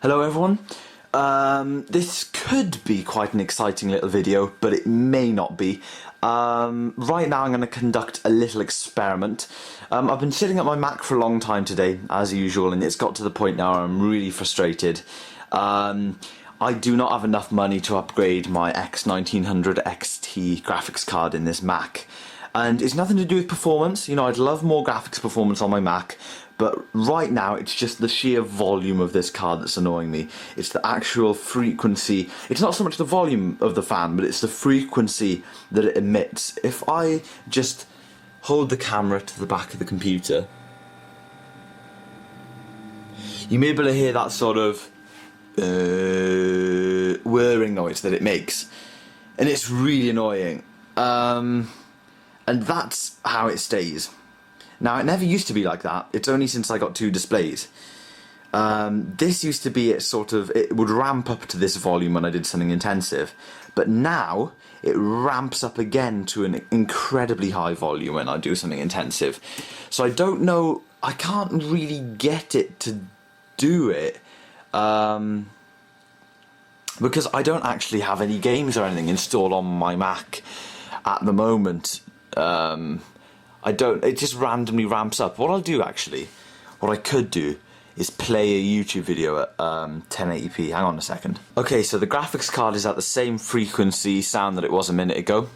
Hello everyone. This could be quite an exciting little video, but it may not be. Right now I'm going to conduct a little experiment. I've been sitting at my Mac for a long time today, as usual, and it's got to the point now where I'm really frustrated. I do not have enough money to upgrade my X1900 XT graphics card in this Mac. And it's nothing to do with performance. You know, I'd love more graphics performance on my Mac, but right now it's just the sheer volume of this card that's annoying me. It's the actual frequency. It's not so much the volume of the fan, but it's the frequency that it emits. If I just hold the camera to the back of the computer, you may be able to hear that sort of whirring noise that it makes, and it's really annoying. And that's how it stays. Now, it never used to be like that. It's only since I got two displays. This used to be it would ramp up to this volume when I did something intensive, but now it ramps up again to an incredibly high volume when I do something intensive. So I don't know, I can't really get it to do it, because I don't actually have any games or anything installed on my Mac at the moment. It just randomly ramps up. What I could do is play a YouTube video at 1080p. Hang on a second. Okay, so the graphics card is at the same frequency sound that it was a minute ago,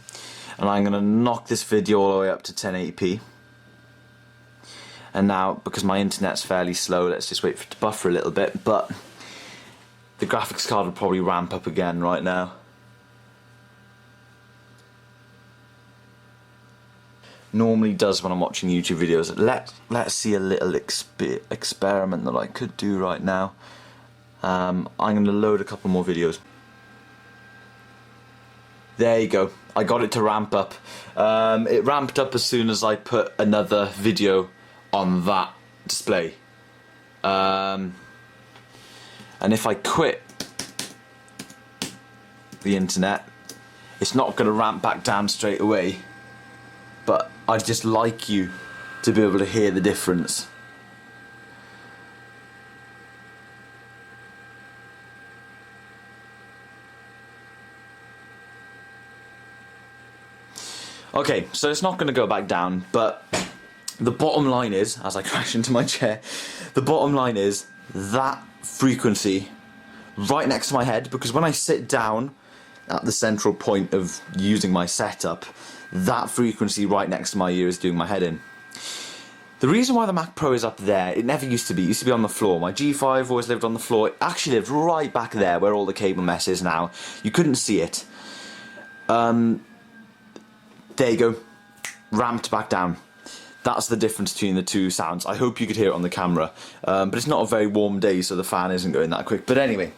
and I'm gonna knock this video all the way up to 1080p. And now, because my internet's fairly slow, let's just wait for it to buffer a little bit, but the graphics card will probably ramp up again right now. Normally does when I'm watching YouTube videos. Let's see a little experiment that I could do right now. I'm going to load a couple more videos. There you go. I got it to ramp up. It ramped up as soon as I put another video on that display. And if I quit the internet, it's not going to ramp back down straight away. But I'd just like you to be able to hear the difference. Okay, so it's not going to go back down, but the bottom line is, as I crash into my chair, the bottom line is that frequency right next to my head, because when I sit down at the central point of using my setup, that frequency right next to my ear is doing my head in. The reason why the Mac Pro is up there, it never used to be. It used to be on the floor. My G5 always lived on the floor. It actually lived right back there where all the cable mess is now. You couldn't see it. There you go. Ramped back down. That's the difference between the two sounds. I hope you could hear it on the camera. But it's not a very warm day, so the fan isn't going that quick. But anyway.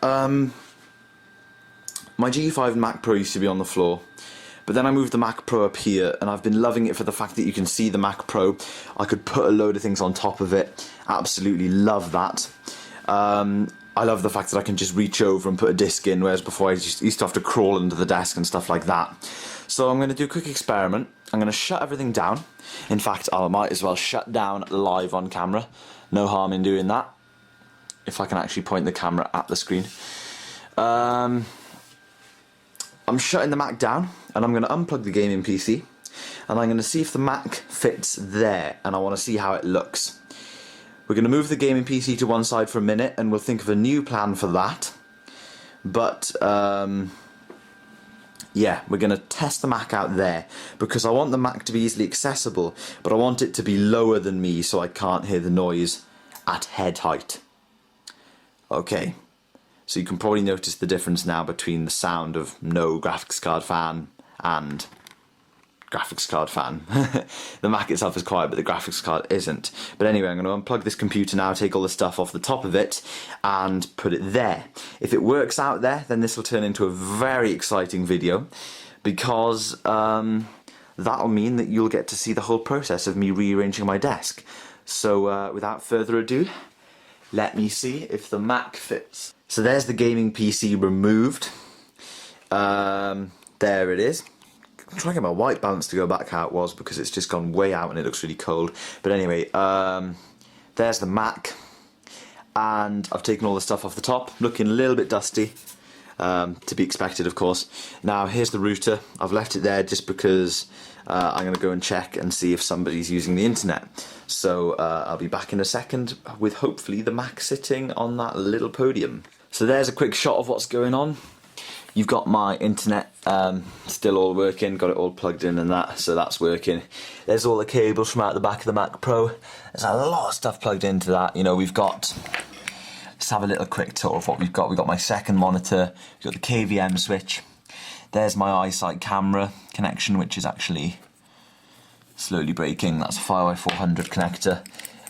My G5 and Mac Pro used to be on the floor. But then I moved the Mac Pro up here, and I've been loving it for the fact that you can see the Mac Pro. I could put a load of things on top of it. Absolutely love that. I love the fact that I can just reach over and put a disc in, whereas before I just used to have to crawl under the desk and stuff like that. So I'm going to do a quick experiment. I'm going to shut everything down. In fact, I might as well shut down live on camera. No harm in doing that, if I can actually point the camera at the screen. I'm shutting the Mac down, and I'm going to unplug the gaming PC, and I'm going to see if the Mac fits there, and I want to see how it looks. We're going to move the gaming PC to one side for a minute, and we'll think of a new plan for that. But yeah, we're going to test the Mac out there, because I want the Mac to be easily accessible, but I want it to be lower than me so I can't hear the noise at head height. Okay. So you can probably notice the difference now between the sound of no graphics card fan and graphics card fan. The Mac itself is quiet, but the graphics card isn't. But anyway, I'm going to unplug this computer now, take all the stuff off the top of it, and put it there. If it works out there, then this will turn into a very exciting video, because that'll mean that you'll get to see the whole process of me rearranging my desk. So without further ado, let me see if the Mac fits. So there's the gaming PC removed. There it is. I'm trying to get my white balance to go back how it was, because it's just gone way out and it looks really cold. But anyway, there's the Mac. and I've taken all the stuff off the top, looking a little bit dusty, to be expected of course. Now here's the router. I've left it there just because I'm going to go and check and see if somebody's using the internet. So I'll be back in a second with hopefully the Mac sitting on that little podium. So there's a quick shot of what's going on. You've got my internet still all working, got it all plugged in and that, so that's working. There's all the cables from out the back of the Mac Pro. There's a lot of stuff plugged into that. You know, we've got, let's have a little quick tour of what we've got. We've got my second monitor, we've got the KVM switch. There's my iSight camera connection, which is actually slowly breaking. That's a FireWire 400 connector.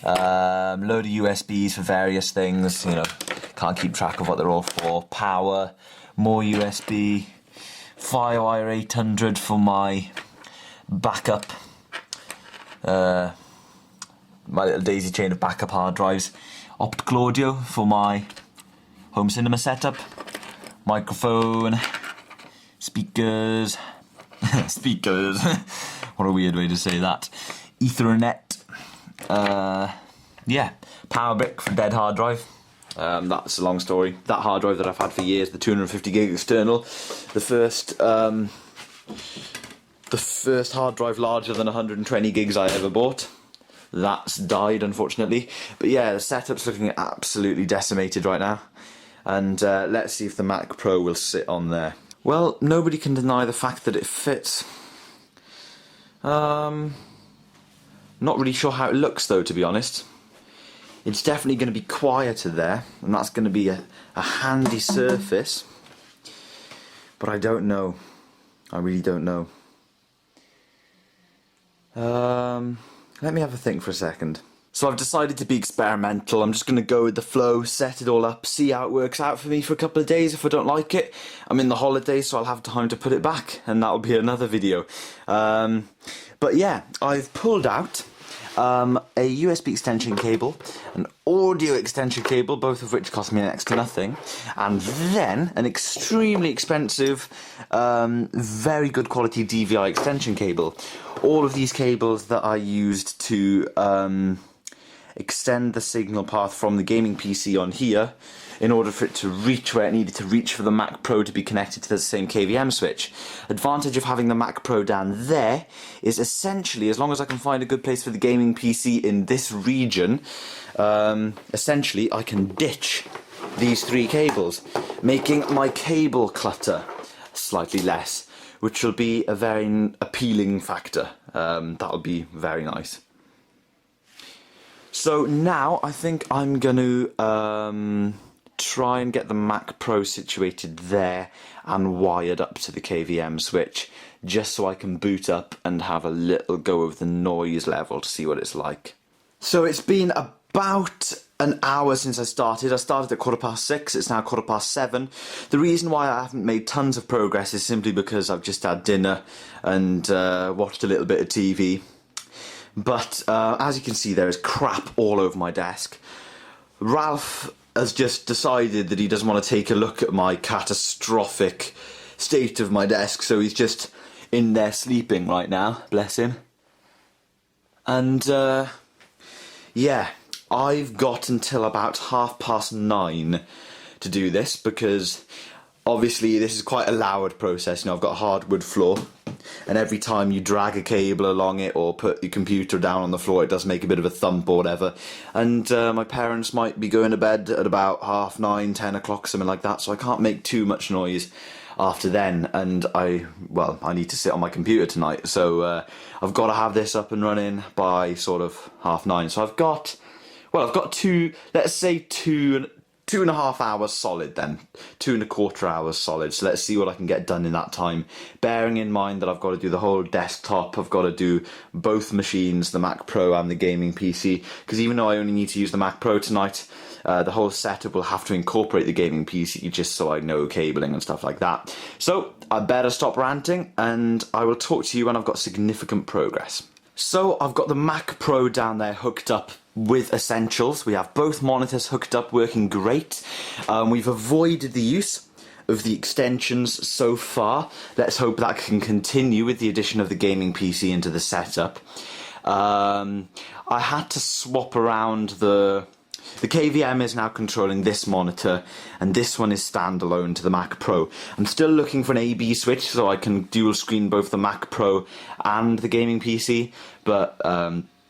Load of USBs for various things, you know, can't keep track of what they're all for. Power, more USB, FireWire 800 for my backup, my little daisy chain of backup hard drives, optical audio for my home cinema setup, microphone, speakers, speakers, what a weird way to say that, Ethernet, yeah, power brick for dead hard drive. That's a long story. That hard drive that I've had for years, the 250 gig external, the first hard drive larger than 120 gigs I ever bought, that's died unfortunately. But yeah, the setup's looking absolutely decimated right now, and let's see if the Mac Pro will sit on there. Well, nobody can deny the fact that it fits. Not really sure how it looks though, to be honest. It's definitely going to be quieter there, and that's going to be a handy surface. But I don't know. I really don't know. Let me have a think for a second. So I've decided to be experimental. I'm just going to go with the flow, set it all up, see how it works out for me for a couple of days. If I don't like it, I'm in the holidays, so I'll have time to put it back, and that'll be another video. But yeah, I've pulled out a USB extension cable, an audio extension cable, both of which cost me next to nothing, and then an extremely expensive, very good quality DVI extension cable. All of these cables that I used to extend the signal path from the gaming PC on here in order for it to reach where it needed to reach for the Mac Pro to be connected to the same KVM switch. Advantage of having the Mac Pro down there is essentially, as long as I can find a good place for the gaming PC in this region, essentially I can ditch these three cables, making my cable clutter slightly less, which will be a very appealing factor. That'll be very nice. So now I think I'm going to try and get the Mac Pro situated there and wired up to the KVM switch, just so I can boot up and have a little go of the noise level to see what it's like. So it's been about an hour since I started. I started at 6:15, it's now 7:15. The reason why I haven't made tons of progress is simply because I've just had dinner and watched a little bit of TV. But as you can see, there is crap all over my desk. Ralph has just decided that he doesn't want to take a look at my catastrophic state of my desk, so he's just in there sleeping right now, bless him. And yeah, I've got until about 9:30 to do this, because obviously this is quite a loud process. You know, I've got a hardwood floor, and every time you drag a cable along it or put your computer down on the floor, it does make a bit of a thump or whatever. And my parents might be going to bed at about 9:30, 10 o'clock, something like that, so I can't make too much noise after then. And I need to sit on my computer tonight, so I've got to have this up and running by sort of 9:30. So I've got two, let's say 2.5 hours solid then. 2.25 hours solid. So let's see what I can get done in that time. Bearing in mind that I've got to do the whole desktop, I've got to do both machines, the Mac Pro and the gaming PC. Because even though I only need to use the Mac Pro tonight, the whole setup will have to incorporate the gaming PC just so I know cabling and stuff like that. So I better stop ranting, and I will talk to you when I've got significant progress. So I've got the Mac Pro down there hooked up with essentials. We have both monitors hooked up, working great. We've avoided the use of the extensions so far. Let's hope that can continue with the addition of the gaming PC into the setup. I had to swap around the the KVM is now controlling this monitor, and this one is standalone to the Mac Pro. I'm still looking for an A/B switch so I can dual screen both the Mac Pro and the gaming PC, but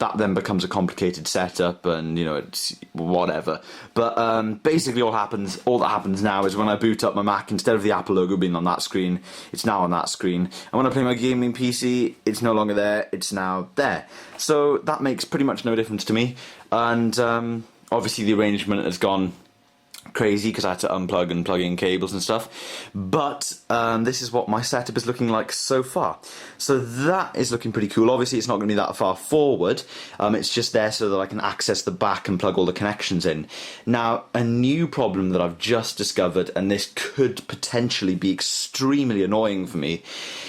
that then becomes a complicated setup, and you know, it's whatever. But basically all that happens now is when I boot up my Mac, instead of the Apple logo being on that screen, it's now on that screen. And when I play my gaming PC, it's no longer there, it's now there. So that makes pretty much no difference to me. And obviously the arrangement has gone crazy because I had to unplug and plug in cables and stuff, but this is what my setup is looking like so far. So that is looking pretty cool. Obviously it's not going to be that far forward, it's just there so that I can access the back and plug all the connections in. Now, a new problem that I've just discovered, and this could potentially be extremely annoying for me,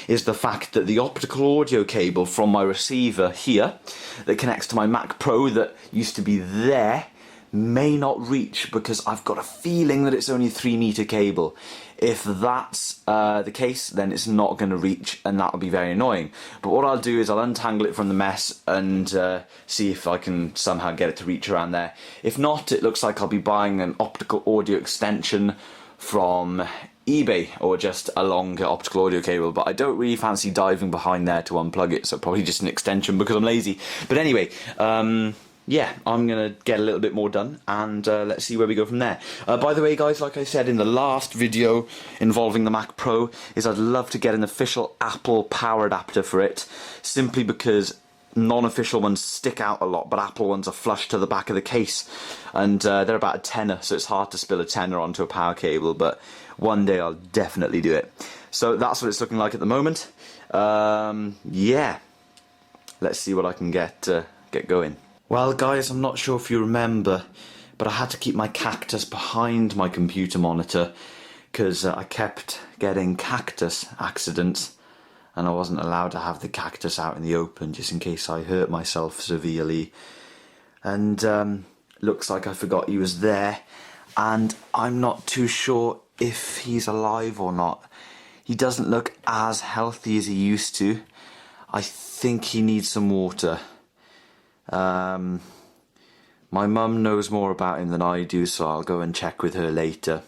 is the fact that the optical audio cable from my receiver here that connects to my Mac Pro that used to be there may not reach, because I've got a feeling that it's only a 3-meter cable. If that's the case, then it's not going to reach, and that'll be very annoying. But what I'll do is I'll untangle it from the mess and see if I can somehow get it to reach around there. If not, it looks like I'll be buying an optical audio extension from eBay, or just a longer optical audio cable, but I don't really fancy diving behind there to unplug it, so probably just an extension because I'm lazy. But anyway, yeah, I'm going to get a little bit more done, and let's see where we go from there. By the way, guys, like I said in the last video involving the Mac Pro, is I'd love to get an official Apple power adapter for it, simply because non-official ones stick out a lot, but Apple ones are flush to the back of the case, and they're about a tenner, so it's hard to spill a tenner onto a power cable, but one day I'll definitely do it. So that's what it's looking like at the moment. Yeah, let's see what I can get going. Well, guys, I'm not sure if you remember, but I had to keep my cactus behind my computer monitor because I kept getting cactus accidents, and I wasn't allowed to have the cactus out in the open just in case I hurt myself severely. And looks like I forgot he was there, and I'm not too sure if he's alive or not. He doesn't look as healthy as he used to. I think he needs some water. My mum knows more about him than I do, so I'll go and check with her later.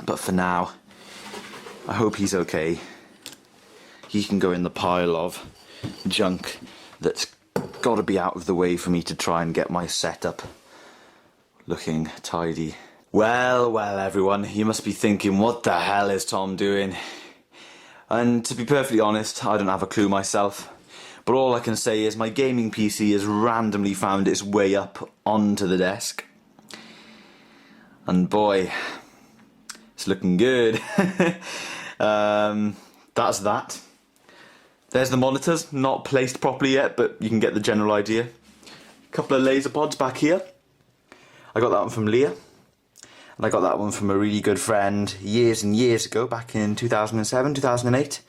But for now, I hope he's okay. He can go in the pile of junk that's got to be out of the way for me to try and get my setup looking tidy. Well, everyone, you must be thinking, what the hell is Tom doing? And to be perfectly honest, I don't have a clue myself. But all I can say is my gaming PC has randomly found its way up onto the desk. And boy, it's looking good. That's that. There's the monitors, not placed properly yet, but you can get the general idea. A couple of laser pods back here. I got that one from Leah. And I got that one from a really good friend years and years ago, back in 2007, 2008.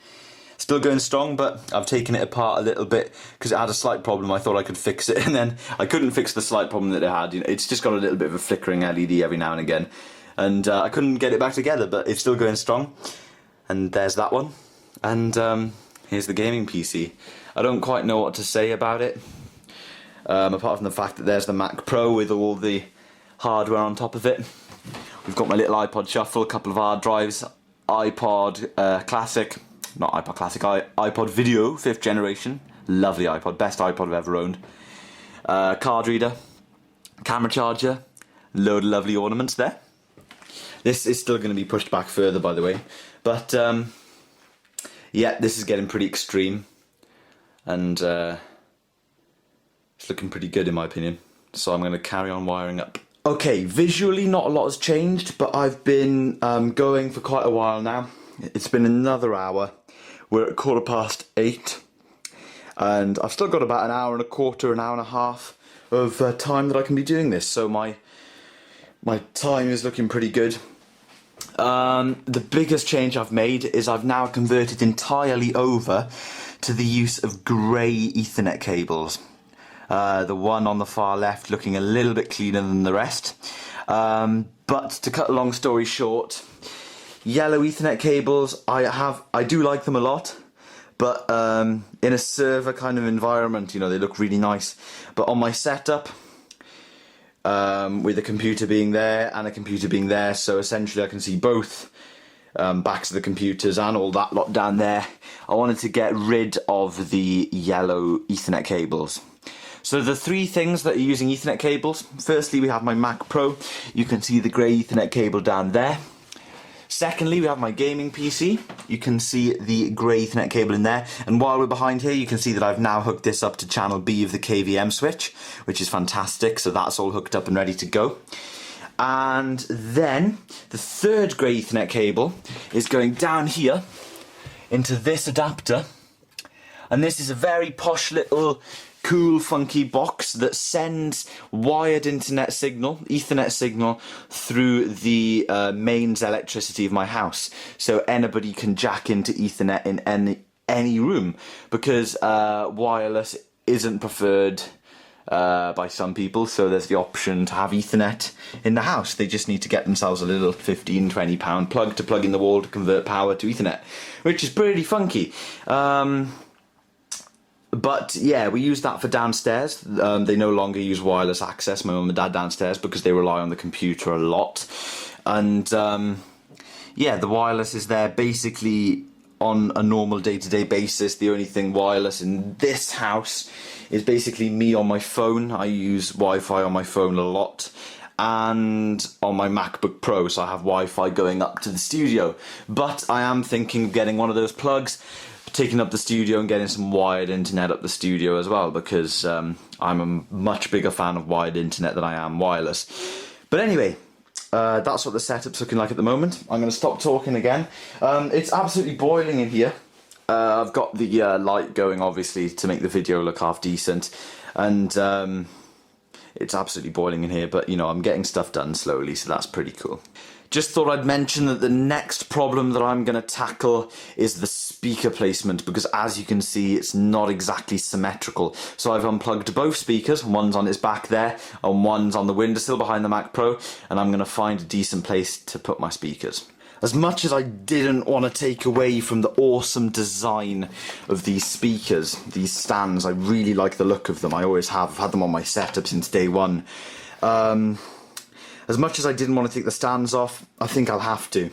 Still going strong, but I've taken it apart a little bit because it had a slight problem. I thought I could fix it, and then I couldn't fix the slight problem that it had. You know, it's just got a little bit of a flickering LED every now and again, and I couldn't get it back together, but it's still going strong. And there's that one, and here's the gaming PC. I don't quite know what to say about it, apart from the fact that there's the Mac Pro with all the hardware on top of it. We've got my little iPod Shuffle, a couple of hard drives, iPod Classic. Not iPod Classic, iPod Video, 5th generation. Lovely iPod, best iPod I've ever owned. Card reader, camera charger, load of lovely ornaments there. This is still going to be pushed back further, by the way. But, yeah, this is getting pretty extreme. And it's looking pretty good in my opinion. So I'm going to carry on wiring up. Okay, visually not a lot has changed, but I've been going for quite a while now. It's been another hour. We're at 8:15, and I've still got about an hour and a quarter, an hour and a half of time that I can be doing this. So my time is looking pretty good. The biggest change I've made is I've now converted entirely over to the use of grey Ethernet cables. The one on the far left looking a little bit cleaner than the rest. But to cut a long story short, yellow Ethernet cables, I do like them a lot, but in a server kind of environment, you know, they look really nice. But on my setup, with a computer being there and a computer being there, so essentially I can see both backs of the computers and all that lot down there. I wanted to get rid of the yellow Ethernet cables. So the three things that are using Ethernet cables, firstly we have my Mac Pro, you can see the grey Ethernet cable down there. Secondly, we have my gaming PC. You can see the grey Ethernet cable in there. And while we're behind here, you can see that I've now hooked this up to channel B of the KVM switch, which is fantastic. So that's all hooked up and ready to go. And then the third grey Ethernet cable is going down here into this adapter. And this is a very posh little cool funky box that sends wired Ethernet signal through the mains electricity of my house, so anybody can jack into Ethernet in any room, because wireless isn't preferred by some people, so there's the option to have Ethernet in the house. They just need to get themselves a little £15–20 plug to plug in the wall to convert power to Ethernet, which is pretty funky. But yeah, we use that for downstairs. They no longer use wireless access, my mum and dad downstairs, because they rely on the computer a lot. And yeah, the wireless is there basically on a normal day-to-day basis. The only thing wireless in this house is basically me on my phone. I use Wi-Fi on my phone a lot, and on my MacBook Pro, so I have Wi-Fi going up to the studio. But I am thinking of getting one of those plugs, taking up the studio and getting some wired internet up the studio as well, because I'm a much bigger fan of wired internet than I am wireless. But anyway, that's what the setup's looking like at the moment. I'm going to stop talking again. It's absolutely boiling in here. I've got the light going, obviously, to make the video look half decent, and it's absolutely boiling in here, but you know, I'm getting stuff done slowly, so that's pretty cool. Just thought I'd mention that the next problem that I'm going to tackle is the speaker placement, because as you can see, it's not exactly symmetrical. So I've unplugged both speakers, one's on its back there and one's on the windowsill behind the Mac Pro, and I'm going to find a decent place to put my speakers. As much as I didn't want to take away from the awesome design of these speakers, these stands, I really like the look of them. I always have. I've had them on my setup since day one. As much as I didn't want to take the stands off, I think I'll have to,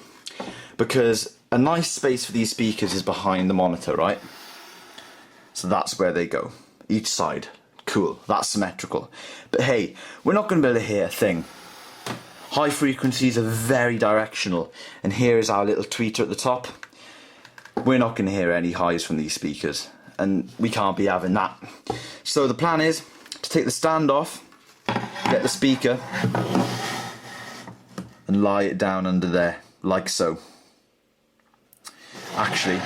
because a nice space for these speakers is behind the monitor, right? So that's where they go, each side. Cool, that's symmetrical. But hey, we're not going to be able to hear a thing. High frequencies are very directional, and here is our little tweeter at the top. We're not going to hear any highs from these speakers, and we can't be having that. So the plan is to take the stand off, get the speaker, and lie it down under there, like so. Actually,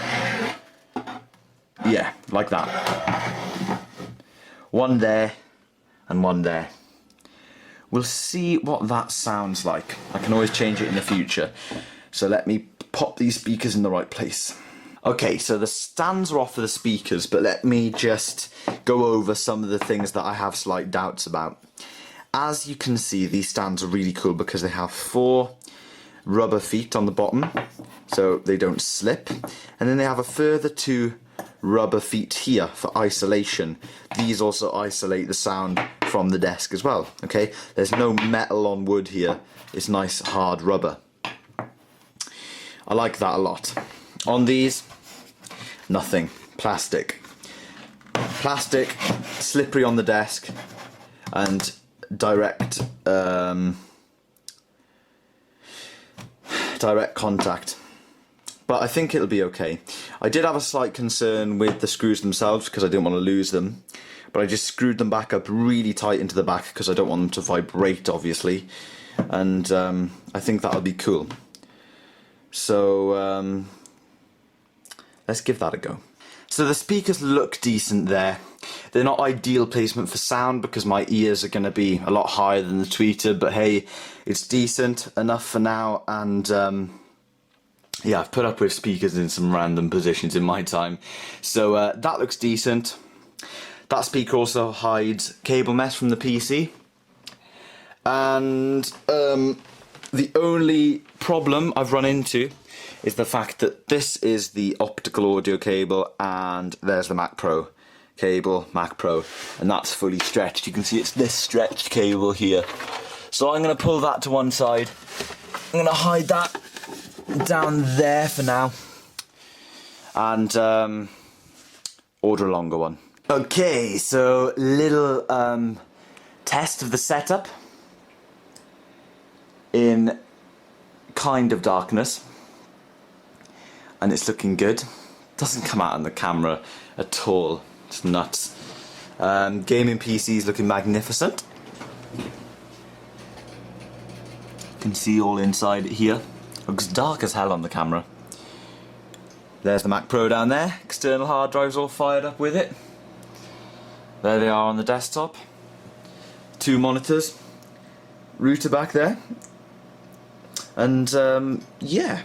yeah, like that. One there, and one there. We'll see what that sounds like. I can always change it in the future. So let me pop these speakers in the right place. Okay, so the stands are off for the speakers, but let me just go over some of the things that I have slight doubts about. As you can see, these stands are really cool because they have 4 rubber feet on the bottom, so they don't slip. And then they have a further 2 rubber feet here for isolation. These also isolate the sound from the desk as well, okay? There's no metal on wood here. It's nice hard rubber. I like that a lot. On these, nothing. Plastic. Plastic, slippery on the desk, and direct contact. But I think it'll be okay. I did have a slight concern with the screws themselves because I didn't want to lose them, but I just screwed them back up really tight into the back because I don't want them to vibrate, obviously, and I think that'll be cool. So let's give that a go. So the speakers look decent there. They're not ideal placement for sound because my ears are going to be a lot higher than the tweeter, but hey, it's decent enough for now. And yeah, I've put up with speakers in some random positions in my time, so that looks decent. That speaker also hides cable mesh from the PC, and the only problem I've run into is the fact that this is the optical audio cable and there's the Mac Pro cable, Mac Pro, and that's fully stretched. You can see it's this stretched cable here. So I'm going to pull that to one side. I'm going to hide that down there for now, and order a longer one. Okay, so little test of the setup in kind of darkness, and it's looking good. Doesn't come out on the camera at all. It's nuts. Gaming PC's looking magnificent. You can see all inside it here. Looks dark as hell on the camera. There's the Mac Pro down there. External hard drives all fired up with it. There they are on the desktop. 2 monitors. Router back there. And yeah,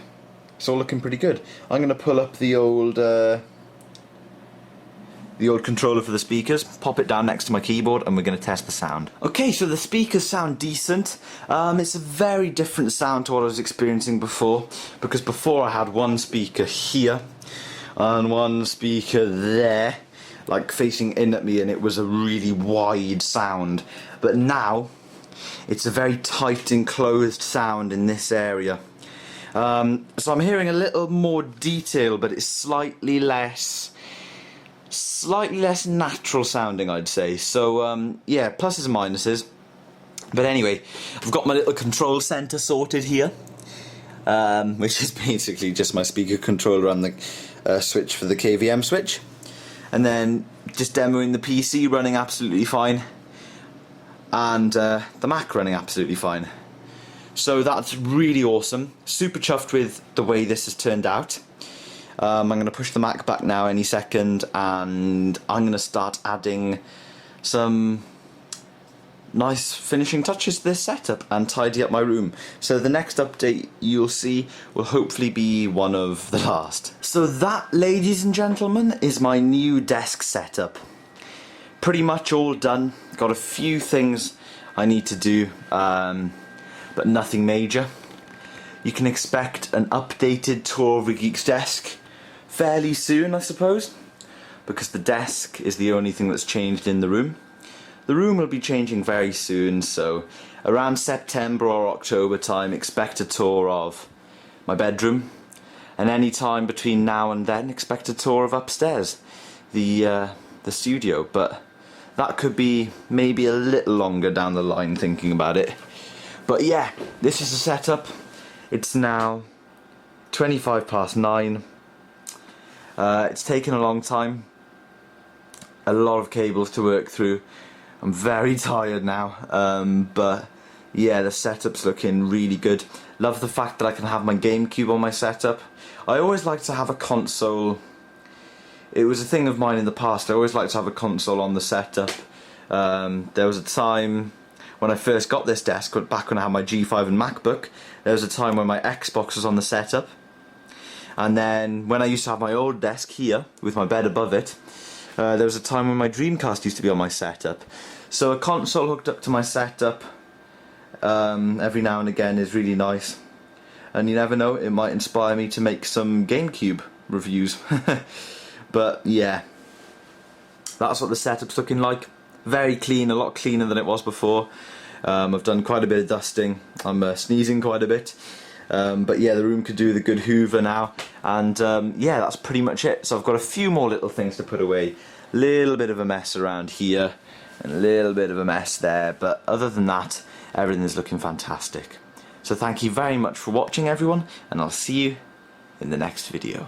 it's all looking pretty good. I'm going to pull up the old controller for the speakers, pop it down next to my keyboard, and we're going to test the sound. Okay, so the speakers sound decent. It's a very different sound to what I was experiencing before, because before I had one speaker here and one speaker there, like facing in at me, and it was a really wide sound. But now it's a very tight enclosed sound in this area. So I'm hearing a little more detail, but it's slightly less natural sounding, I'd say. So yeah, pluses and minuses. But anyway, I've got my little control center sorted here, which is basically just my speaker controller and the switch for the KVM switch, and then just demoing the PC running absolutely fine, and the Mac running absolutely fine. So that's really awesome. Super chuffed with the way this has turned out. I'm going to push the Mac back now any second, and I'm going to start adding some nice finishing touches to this setup and tidy up my room. So the next update you'll see will hopefully be one of the last. So that, ladies and gentlemen, is my new desk setup. Pretty much all done. Got a few things I need to do, but nothing major. You can expect an updated tour of the Geeks Desk fairly soon, I suppose, because the desk is the only thing that's changed in the room. The room will be changing very soon, so around September or October time, expect a tour of my bedroom, and any time between now and then, expect a tour of upstairs, the studio. But that could be maybe a little longer down the line, thinking about it. But yeah, this is the setup. It's now 9:25. It's taken a long time. A lot of cables to work through. I'm very tired now, but yeah, the setup's looking really good. Love the fact that I can have my GameCube on my setup. I always like to have a console. It was a thing of mine in the past. I always like to have a console on the setup. There was a time when I first got this desk, back when I had my G5 and MacBook, there was a time when my Xbox was on the setup. And then when I used to have my old desk here, with my bed above it, there was a time when my Dreamcast used to be on my setup. So a console hooked up to my setup every now and again is really nice. And you never know, it might inspire me to make some GameCube reviews. But yeah, that's what the setup's looking like. Very clean, a lot cleaner than it was before. I've done quite a bit of dusting. I'm sneezing quite a bit. But yeah, the room could do the good hoover now. And yeah, that's pretty much it. So I've got a few more little things to put away. Little bit of a mess around here, and a little bit of a mess there. But other than that, everything is looking fantastic. So thank you very much for watching, everyone, and I'll see you in the next video.